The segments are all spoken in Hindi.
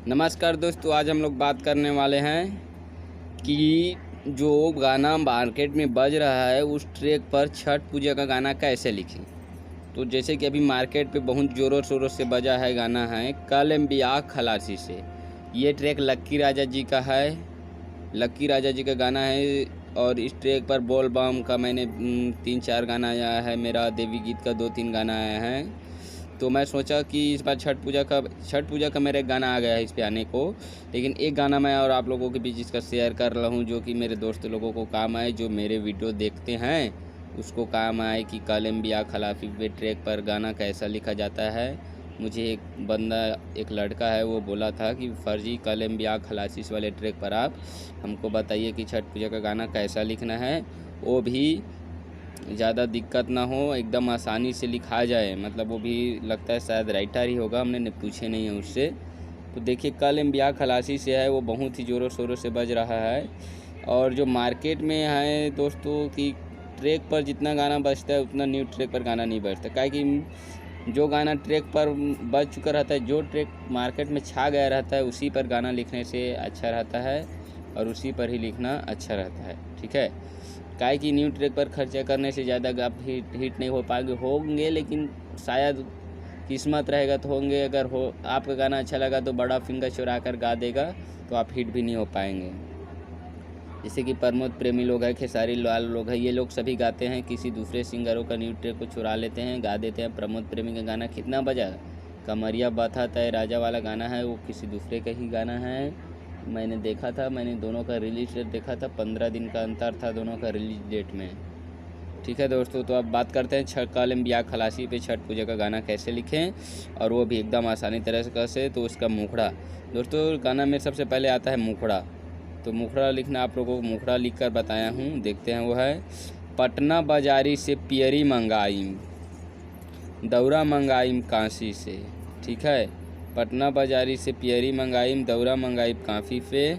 नमस्कार दोस्तों, आज हम लोग बात करने वाले हैं कि जो गाना मार्केट में बज रहा है उस ट्रैक पर छठ पूजा का गाना कैसे लिखें। तो जैसे कि अभी मार्केट पे बहुत ज़ोरों शोरों से बजा है गाना है कल ब्याह खलासी से। ये ट्रैक लक्की राजा जी का है, लक्की राजा जी का गाना है। और इस ट्रैक पर बोल बम का मैंने 3-4 गाना आया है, मेरा देवी गीत का 2-3 गाना आया है। तो मैं सोचा कि इस बार छठ पूजा का मेरा एक गाना आ गया है इस पे आने को, लेकिन एक गाना मैं और आप लोगों के बीच इसका शेयर कर रहा हूँ जो कि मेरे दोस्त लोगों को काम आए, जो मेरे वीडियो देखते हैं उसको काम आए कि कलम बिया खलाफी पे ट्रैक पर गाना कैसा लिखा जाता है। मुझे एक बंदा, एक लड़का है, वो बोला था कि फर्जी कलम बिया खलासीस वाले ट्रैक पर आप हमको बताइए कि छठ पूजा का गाना कैसा लिखना है, वो भी ज़्यादा दिक्कत ना हो, एकदम आसानी से लिखा जाए। मतलब वो भी लगता है शायद राइटर ही होगा, हमने पूछे नहीं है उससे। तो देखिए कल ब्याह खलासी से है, वो बहुत ही ज़ोरों शोरों से बज रहा है। और जो मार्केट में है दोस्तों कि ट्रैक पर जितना गाना बजता है उतना न्यू ट्रैक पर गाना नहीं बजता, काहे कि जो गाना ट्रैक पर बज चुका रहता है, जो ट्रैक मार्केट में छा गया रहता है उसी पर गाना लिखने से अच्छा रहता है और उसी पर ही लिखना अच्छा रहता है। ठीक है, काहे कि न्यू ट्रैक पर खर्चा करने से ज़्यादा आप हिट नहीं हो पाएंगे, होंगे लेकिन शायद किस्मत रहेगा तो होंगे। अगर हो आपका गाना अच्छा लगा तो बड़ा फिंगर चुरा कर गा देगा तो आप हिट भी नहीं हो पाएंगे। जैसे कि प्रमोद प्रेमी लोग हैं, खेसारी लाल लोग हैं, ये लोग सभी गाते हैं, किसी दूसरे सिंगरों का न्यू ट्रैक को चुरा लेते हैं, गा देते हैं। प्रमोद प्रेमी का गाना कितना बजा, कमरिया बाथा तय राजा वाला गाना है, वो किसी दूसरे का ही गाना है। मैंने देखा था, मैंने दोनों का रिलीज डेट देखा था, 15 दिन का अंतर था दोनों का रिलीज डेट में। ठीक है दोस्तों, तो अब बात करते हैं छठ कलम ब्याह खलासी पे छठ पूजा का गाना कैसे लिखें, और वो भी एकदम आसानी तरह से कैसे। तो उसका मुखड़ा दोस्तों, गाना में सबसे पहले आता है मुखड़ा। तो मुखड़ा लिखना आप लोगों को मुखड़ा लिख कर बताया हूँ, देखते हैं। वो है पटना बाजारी से पियरी मंगाईम, दौरा मंगाईम काशी से। ठीक है, पटना बाजारी से पियरी मंगाईम, दौरा मंगाईम काफ़ी पे,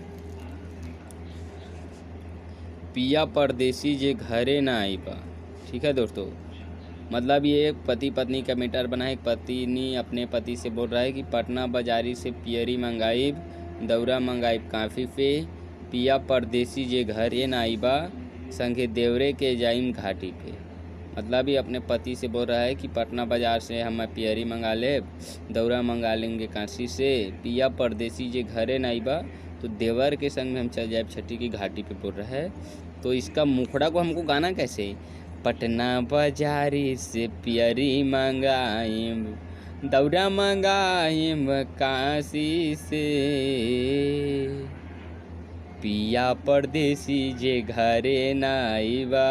पिया परदेसी जे घरे ना आईबा। ठीक है दोस्तों, मतलब ये पति पत्नी का मैटर बना है। पत्नी अपने पति से बोल रहा है कि पटना बाजारी से पियरी मंगाईब, दौरा मंगाईब काफ़ी पे, पिया परदेसी जे घरे ना आईबा, संगे देवरे के जाइम घाटी पे। मतलब ये अपने पति से बोल रहा है कि पटना बाज़ार से हम पियरी मंगा ले, दौरा मंगा लेंगे काशी से, पिया परदेसी जे घरे ना आईबा, तो देवर के संग में हम चल जाए छठी की घाटी पे बोल रहा है। तो इसका मुखड़ा को हमको गाना कैसे, पटना बाजारी से पियरी मंगाइम, दौरा मंगाइम काशी से, पिया परदेसी जे घरे ना आईबा,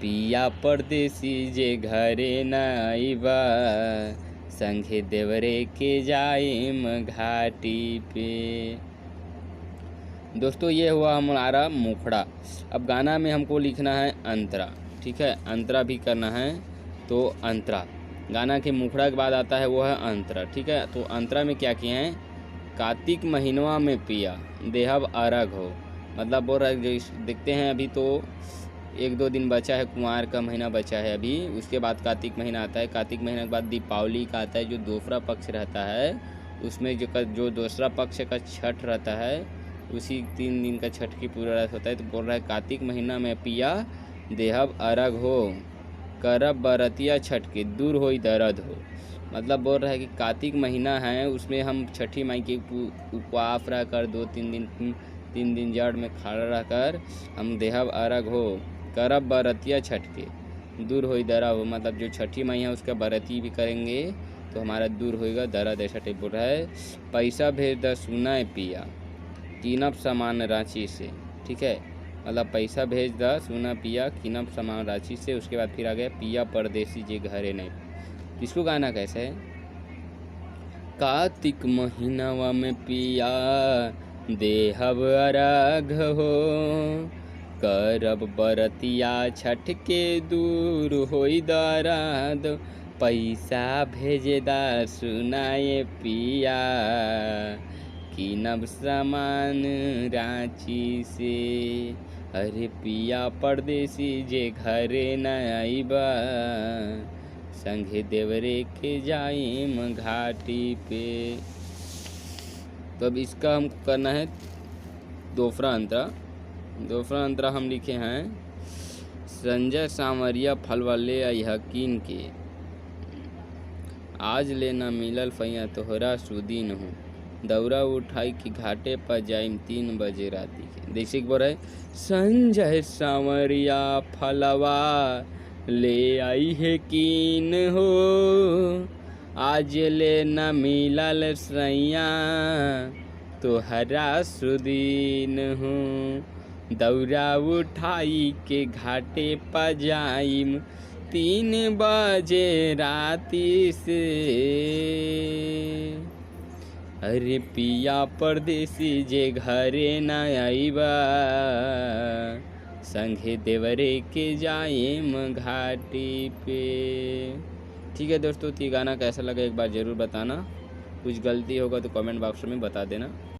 पिया परदेसी जे घरे ना आईबा, संगे देवरे के जाइम घाटी पे। दोस्तों ये हुआ हमारा मुखड़ा। अब गाना में हमको लिखना है अंतरा। ठीक है, अंतरा भी करना है। तो अंतरा गाना के मुखड़ा के बाद आता है वो है अंतरा। ठीक है, तो अंतरा में क्या किए हैं, कार्तिक महीनवा में पिया देहब अरग हो। मतलब बोल रहा है, देखते हैं अभी तो 1-2 दिन बचा है, कुंवार का महीना बचा है अभी, उसके बाद कार्तिक महीना आता है। कार्तिक महीने के बाद दीपावली का आता है, जो दूसरा पक्ष रहता है उसमें जो दूसरा पक्ष का छठ रहता है, उसी 3 दिन का छठ की पूरा रात होता है। तो बोल रहा है कार्तिक महीना में पिया देहब अरग हो, करब बरतिया छठ के दूर होई दर्द हो। मतलब बोल रहा है कि कार्तिक महीना है, उसमें हम छठी माई के उपवास रह कर 3 दिन जड़ में खड़ा रहकर हम देहब अरग हो, करब बरतिया छठ के दूर होई दर्द हो। मतलब जो छठी माई है उसका बरती भी करेंगे तो हमारा दूर होएगा दर्द, ऐसा टाइप बोल रहा है। पैसा भेज द सुना पिया, कीनब सामान रांची से। ठीक है, मतलब पैसा भेज द सुना पिया, कीनब सामान रांची से। उसके बाद फिर आ गया पिया परदेसी जे घरे नहीं। इसको गाना कैसे है, कार्तिक महीनावा में पिया देहब अरघ हो, करब बरतिया छठ के दूर होई दर्द, पैसा भेजदा सुनाए पिया, कीनब सामान रांची से। अरे पिया परदेसी जे घरे न आईबा, संगे देवरे के जाइम घाटी पे। तो अब इसका हमको करना है दोफरा अंतरा। दोफरा अंतरा हम लिखे हैं संजय सांवरिया फलवा ले आई हकीन के, आज ले न मिलल फैया तोहरा सुदीन हूँ, दौरा उठाई कि घाटे पर जाइम 3 बजे राती के। देखिए एक बार है संजय सांवरिया फलवा ले आई है कीन हो, आज ले न मिलल सैया तोहरा सुदीन हूँ, दौरा उठाई के घाटे पर जाइम 3 बजे राती से। अरे पिया परदेसी जे घरे न आईबा, संगे देवरे के जाइम घाटी पे। ठीक है दोस्तों, तो ये गाना कैसा लगा एक बार ज़रूर बताना। कुछ गलती होगा तो कमेंट बॉक्स में बता देना।